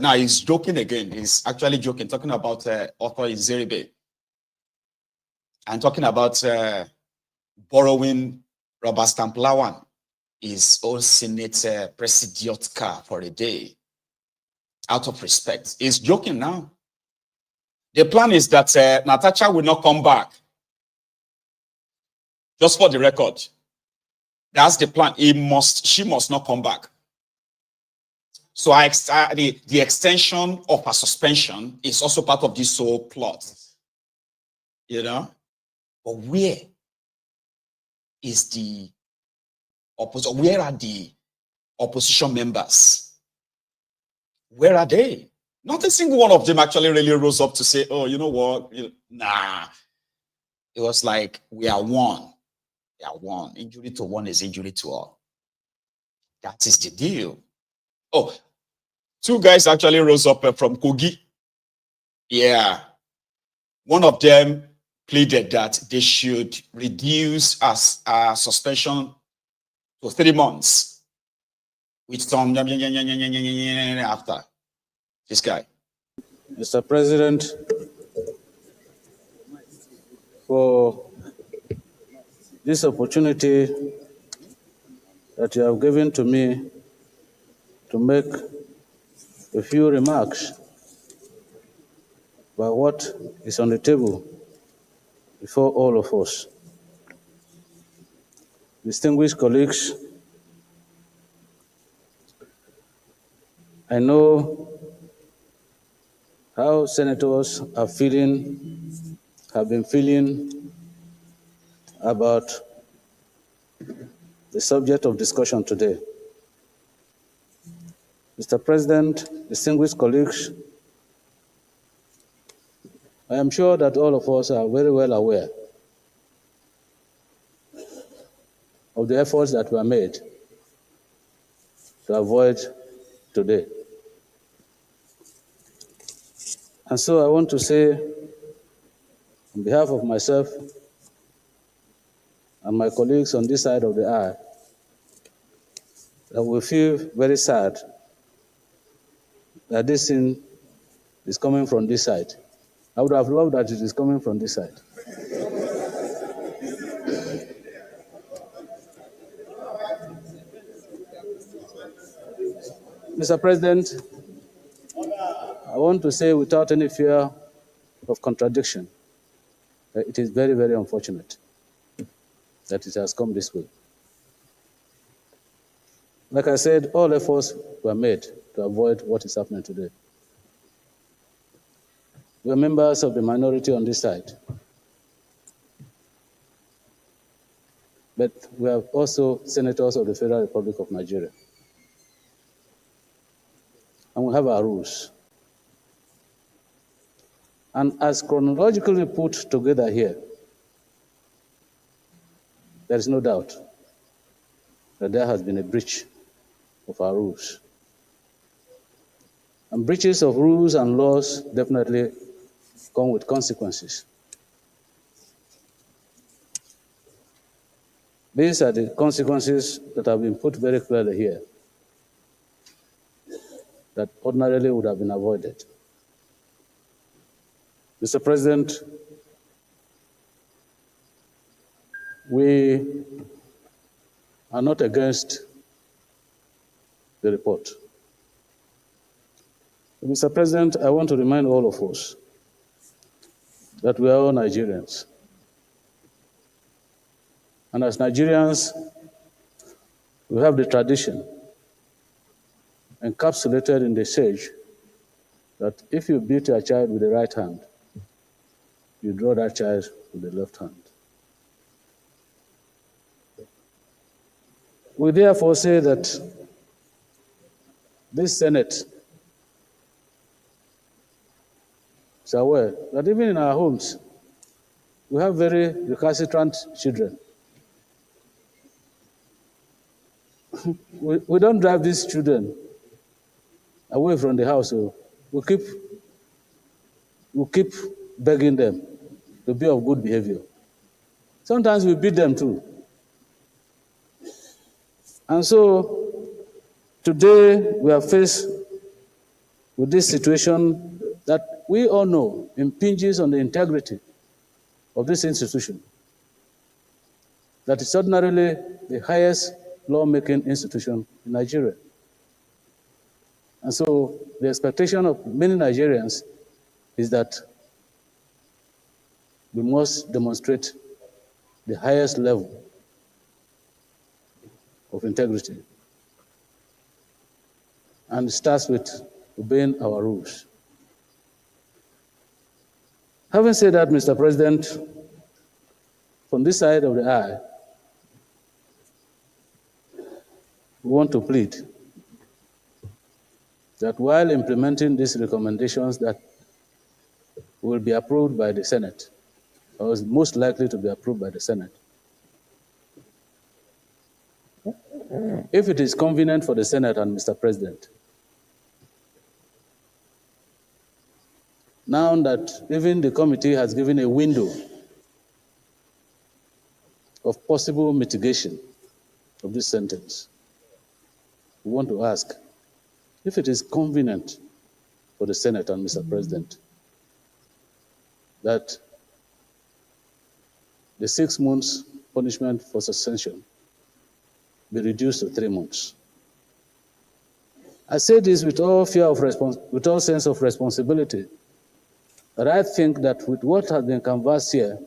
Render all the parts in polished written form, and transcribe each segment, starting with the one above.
Now he's joking again. He's actually joking, talking about author Izeribe and talking about borrowing rubber stamp Lawan, his own Senate president car for a day, out of respect. He's joking now. The plan is that Natasha will not come back. Just for the record, that's the plan. She must not come back. So the extension of her suspension is also part of this whole plot. You know? But where is the opposition? Where are the opposition members? Where are they? Not a single one of them actually really rose up to say, oh, you know what? Nah. It was like, we are one. We are one. Injury to one is injury to all. That is the deal. Oh, two guys actually rose up from Kogi. Yeah. One of them pleaded that they should reduce suspension to 3 months with some after. This guy. Mr. President, for this opportunity that you have given to me to make a few remarks about what is on the table before all of us. Distinguished colleagues, I know how senators have been feeling about the subject of discussion today. Mr. President, distinguished colleagues, I am sure that all of us are very well aware of the efforts that were made to avoid today. And so I want to say, on behalf of myself and my colleagues on this side of the aisle, that we feel very sad that this thing is coming from this side. I would have loved that it is coming from this side. Mr. President, I want to say without any fear of contradiction that it is very, very unfortunate that it has come this way. Like I said, all efforts were made to avoid what is happening today. We are members of the minority on this side. But we are also senators of the Federal Republic of Nigeria. And we have our rules. And as chronologically put together here, there is no doubt that there has been a breach of our rules. And breaches of rules and laws definitely come with consequences. These are the consequences that have been put very clearly here, that ordinarily would have been avoided. Mr. President, we are not against the report. Mr. President, I want to remind all of us that we are all Nigerians. And as Nigerians, we have the tradition encapsulated in the sage that if you beat your child with the right hand, you draw that child with the left hand. We therefore say that this Senate is aware that even in our homes, we have very recalcitrant children. We don't drive these children away from the house. So we keep begging them to be of good behavior. Sometimes we beat them too. And so today we are faced with this situation that we all know impinges on the integrity of this institution, that is ordinarily the highest lawmaking institution in Nigeria. And so the expectation of many Nigerians is that we must demonstrate the highest level of integrity. And it starts with obeying our rules. Having said that, Mr. President, from this side of the aisle, we want to plead that while implementing these recommendations that will be approved by the Senate, or is most likely to be approved by the Senate, if it is convenient for the Senate and Mr. President, now that even the committee has given a window of possible mitigation of this sentence, we want to ask if it is convenient for the Senate and Mr. President that the 6 months punishment for suspension be reduced to 3 months. I say this with all with all sense of responsibility, but I think that with what has been canvassed here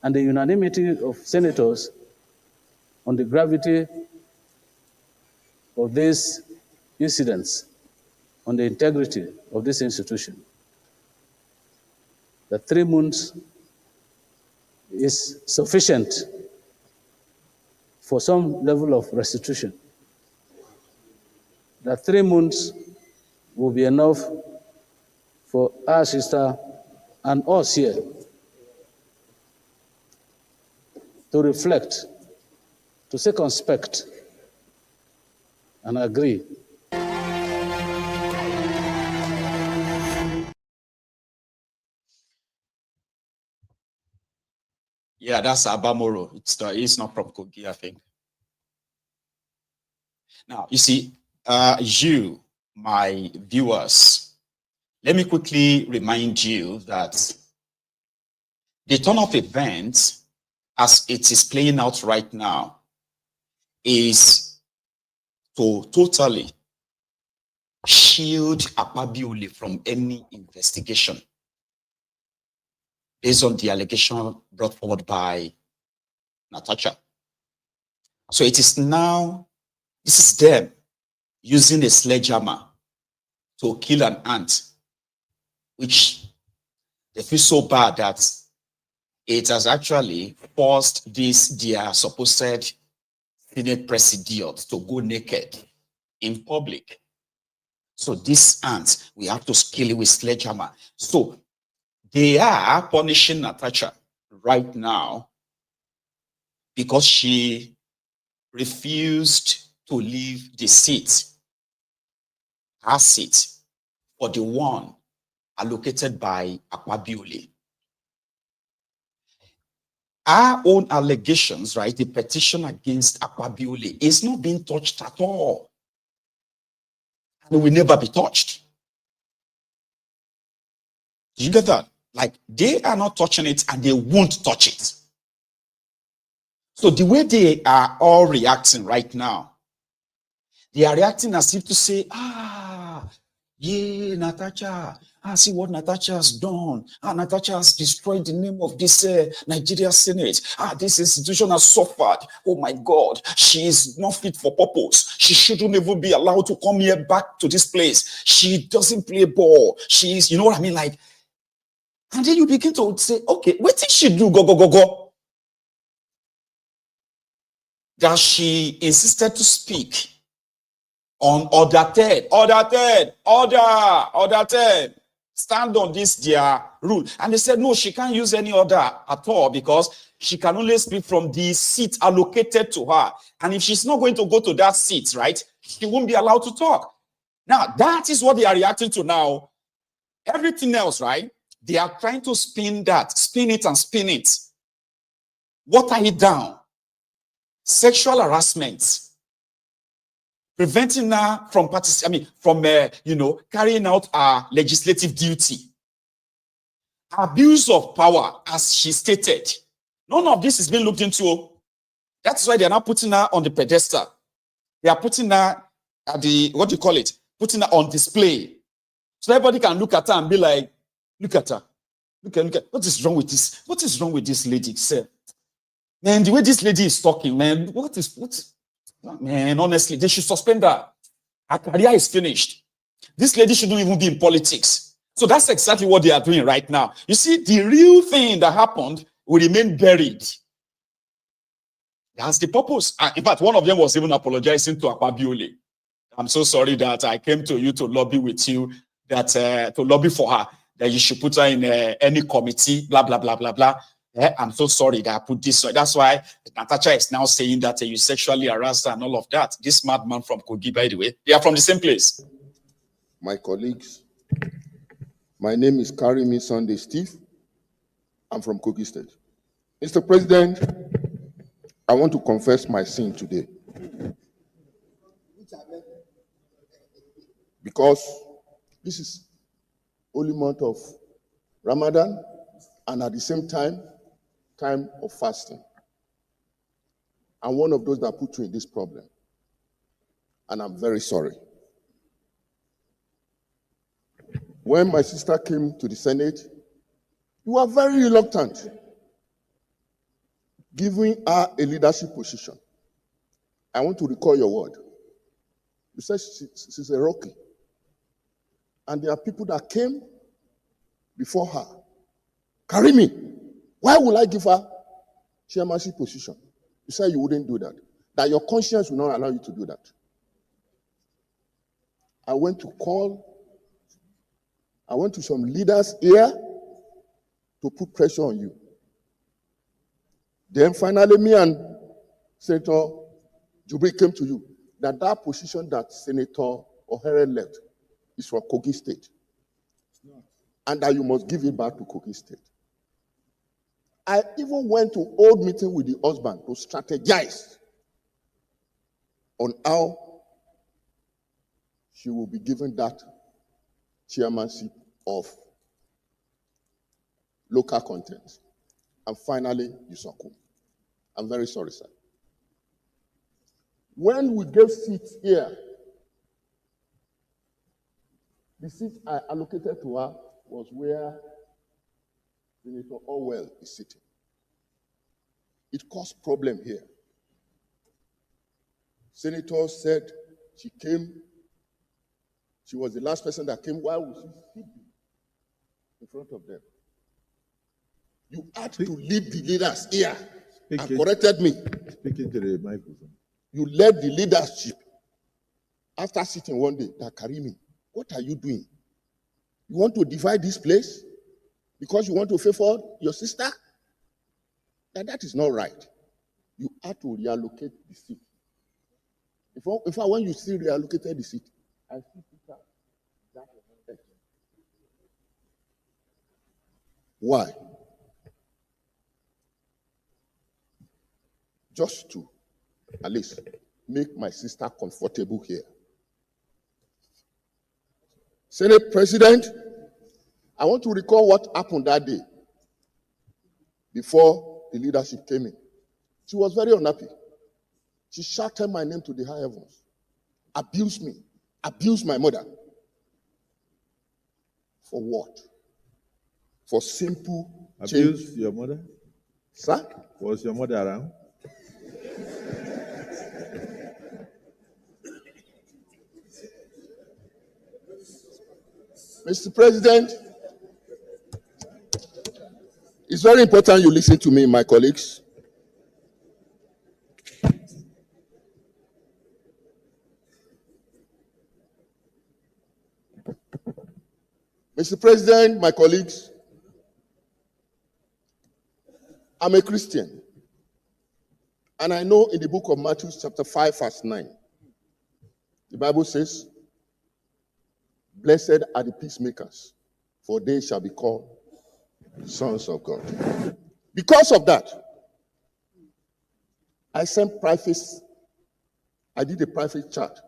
and the unanimity of senators on the gravity of these incidents, on the integrity of this institution, that 3 months is sufficient for some level of restitution. That 3 months will be enough for our sister and us here to reflect, to circumspect, and agree. Yeah, that's Abamoro. It's not from Kogi, I think. Now, you see, you, my viewers, let me quickly remind you that the turn of events, as it is playing out right now, is to totally shield AKPABIOLE from any investigation based on the allegation brought forward by Natasha. So it is now, this is them using a sledgehammer to kill an ant, which they feel so bad that it has actually forced this, their supposed Senate president to go naked in public. So this ant, we have to kill it with sledgehammer. So they are punishing Natasha right now because she refused to leave the seat, her seat, for the one allocated by AKPABIOLE. Our own allegations, right, the petition against AKPABIOLE is not being touched at all. And it will never be touched. Do you get that? Like, they are not touching it and they won't touch it. So the way they are all reacting right now, they are reacting as if to say, yeah, Natasha, see what Natasha has done. Natasha has destroyed the name of this Nigeria Senate. This institution has suffered. Oh my God, she is not fit for purpose. She shouldn't even be allowed to come here back to this place. She doesn't play ball. She is, you know what I mean? Like, and then you begin to say, okay, what did she do? Go. That she insisted to speak on order 10, order 10. Stand on this, their rule. And they said, no, she can't use any order at all because she can only speak from the seat allocated to her. And if she's not going to go to that seat, right, she won't be allowed to talk. Now, that is what they are reacting to now. Everything else, right, they are trying to spin that, spin it, water it down. Sexual harassment, preventing her from carrying out her legislative duty. Abuse of power, as she stated. None of this is being looked into. That's why they're now putting her on the pedestal. They are putting her at the, putting her on display. So everybody can look at her and be like, look at her. Look at, what is wrong with this? What is wrong with this lady? Sir? Man, the way this lady is talking, man, man, honestly, they should suspend her. Her career is finished. This lady shouldn't even be in politics. So that's exactly what they are doing right now. You see, the real thing that happened will remain buried. That's the purpose. In fact, one of them was even apologizing to AKPABIOLE. I'm so sorry that I came to you to lobby with you, that to lobby for her, that you should put her in any committee, blah, blah, blah, blah, blah. I'm so sorry that I put this. So that's why Natasha is now saying that you sexually harassed her and all of that. This madman from Kogi, by the way, they are from the same place. My colleagues, my name is Karimi Sunday Steve. I'm from Kogi State. Mr. President, I want to confess my sin today. Because this is holy month of Ramadan, and at the same time of fasting. I'm one of those that put you in this problem. And I'm very sorry. When my sister came to the Senate, you were very reluctant, giving her a leadership position. I want to recall your word. You said she's a rookie. And there are people that came before her. Karimi, why will I give her chairmanship position? You said you wouldn't do that. That your conscience will not allow you to do that. I went to some leaders here to put pressure on you. Then finally, me and Senator Jubri came to you that position that Senator Ohere left is from Kogi State. And that you must give it back to Kogi State. I even went to old meeting with the husband to strategize on how she will be given that chairmanship of local content. And finally, you succumb. I'm very sorry, sir. When we gave seats here, the seat I allocated to her was where Senator Orwell is sitting. It caused problem here. Senator said she was the last person that came. Why would she sit in front of them? You had to leave the leaders here and corrected me. Speaking to the microphone. You led the leadership after sitting one day. That Karimi, what are you doing? You want to divide this place because you want to favor your sister? That is not right. You have to reallocate the seat. In fact, when you see reallocated the seat, I see Peter. Why? Just to, at least, make my sister comfortable here. Senate President, I want to recall what happened that day before the leadership came in. She was very unhappy. She shouted my name to the high heavens, abused me, abused my mother. For what? For simple Abused change. your mother? Sir? Was your mother around? Mr. President, it's very important you listen to me, my colleagues. Mr. President, my colleagues, I'm a Christian. And I know in the book of Matthew chapter 5 verse 9, the Bible says, "Blessed are the peacemakers, for they shall be called sons of God." Because of that, I did a private chat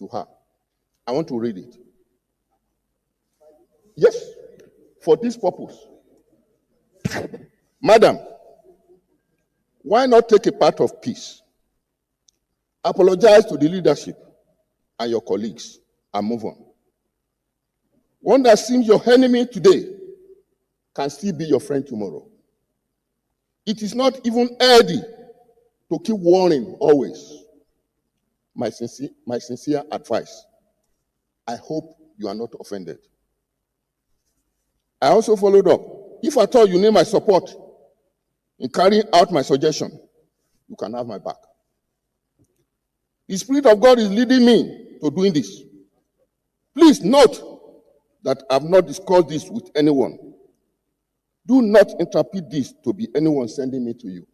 to her. I want to read it. Yes, for this purpose. Madam, why not take a part of peace? Apologize to the leadership and your colleagues and move on. One that seems your enemy today can still be your friend tomorrow. It is not even healthy to keep warning always. My sincere advice. I hope you are not offended. I also followed up. If at all you need my support in carrying out my suggestion, you can have my back. The Spirit of God is leading me to doing this. Please note that I have not discussed this with anyone. Do not interpret this to be anyone sending me to you.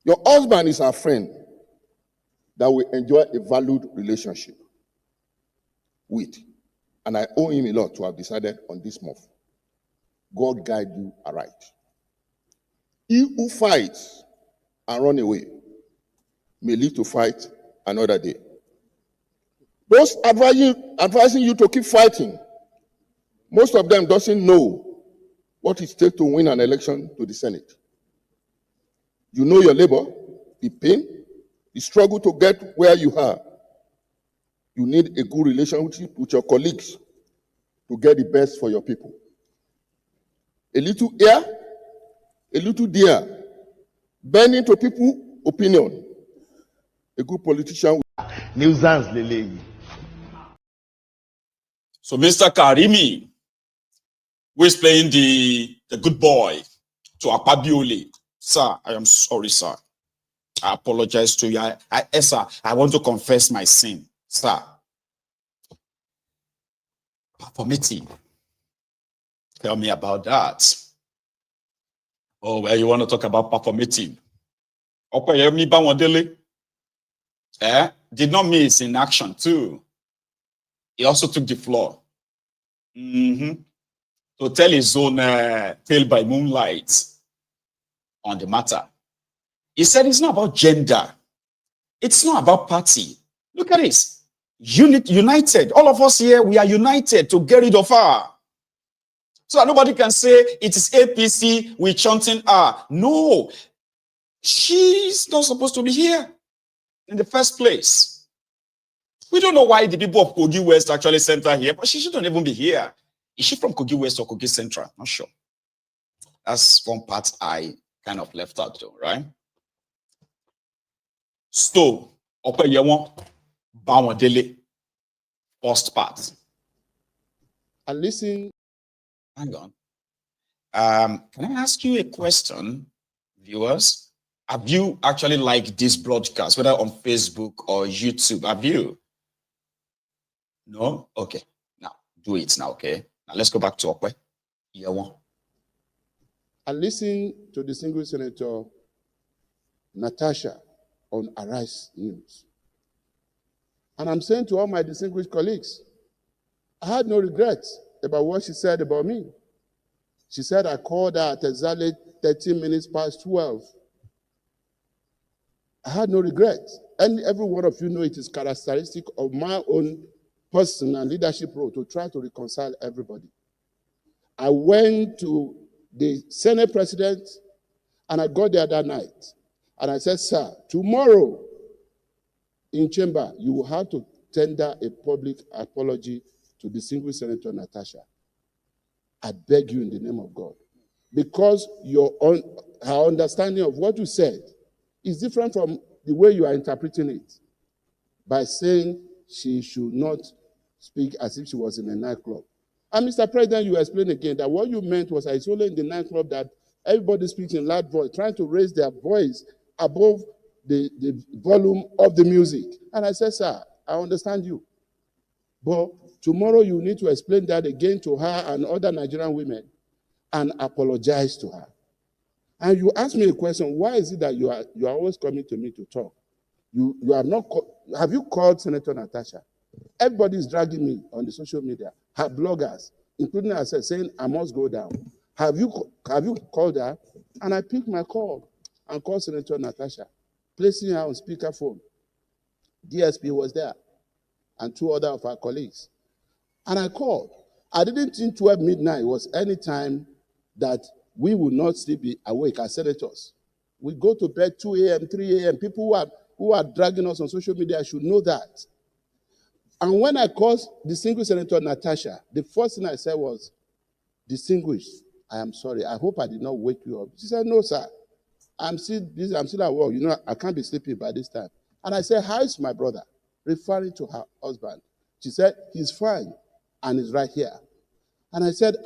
Your husband is our friend that we enjoy a valued relationship with. And I owe him a lot to have decided on this move. God guide you aright. He who fights and run away may live to fight another day. Those advising you to keep fighting, most of them doesn't know what it takes to win an election to the Senate. You know your labor, the pain, the struggle to get where you are. You need a good relationship with your colleagues to get the best for your people. A little here, a little there, bending to people's opinion. A good politician. Nuisance lele. So Mr. Karimi, who is playing the good boy to AKPABIOLE. Sir, I am sorry, sir. I apologize to you. Sir, I want to confess my sin, sir. Performative. Tell me about that. Oh, well, you want to talk about performative? Did not miss in action too. He also took the floor. To tell his own tale by moonlight on the matter. He said it's not about gender. It's not about party. Look at this. United. All of us here, we are united to get rid of her. So that nobody can say it is APC, we're chanting her. No. She's not supposed to be here in the first place. We don't know why the people of Kogi West actually sent her here, but she shouldn't even be here. Is she from Kogi West or Kogi Central? Not sure. That's one part I kind of left out though, right? So, first part. And listen. Hang on. Can I ask you a question, viewers? Have you actually liked this broadcast, whether on Facebook or YouTube? Have you? No? Okay. Now, do it now, okay? Now, let's go back to Okwe. Year one. And listen to the single senator, Natasha, on Arise News. And I'm saying to all my distinguished colleagues, I had no regrets about what she said about me. She said I called her at exactly 13 minutes past 12. I had no regrets. And every one of you know it is characteristic of my own person and leadership role to try to reconcile everybody. I went to the Senate president and I got there that night. And I said, sir, tomorrow in chamber, you will have to tender a public apology to distinguished Senator Natasha. I beg you in the name of God. Because her understanding of what you said is different from the way you are interpreting it. By saying she should not speak as if she was in a nightclub. And Mr. President, you explained again that what you meant was it's only in the nightclub that everybody speaks in loud voice, trying to raise their voice above the volume of the music. And I said, sir, I understand you. But tomorrow you need to explain that again to her and other Nigerian women and apologize to her. And you ask me a question, why is it that you are always coming to me to talk? You have not have you called Senator Natasha? Everybody is dragging me on the social media, her bloggers, including herself, saying I must go down. Have you called her? And I picked my call and called Senator Natasha, placing her on speakerphone. DSP was there, and 2 other of our colleagues. And I called. I didn't think 12 midnight was any time that we would not still be awake as senators. We go to bed 2 a.m., 3 a.m. People who are dragging us on social media should know that. And when I called distinguished Senator Natasha, the first thing I said was, distinguished, I am sorry. I hope I did not wake you up. She said, no, sir. I'm still at work. You know, I can't be sleeping by this time. And I said, how is my brother? Referring to her husband. She said, he's fine and he's right here. And I said,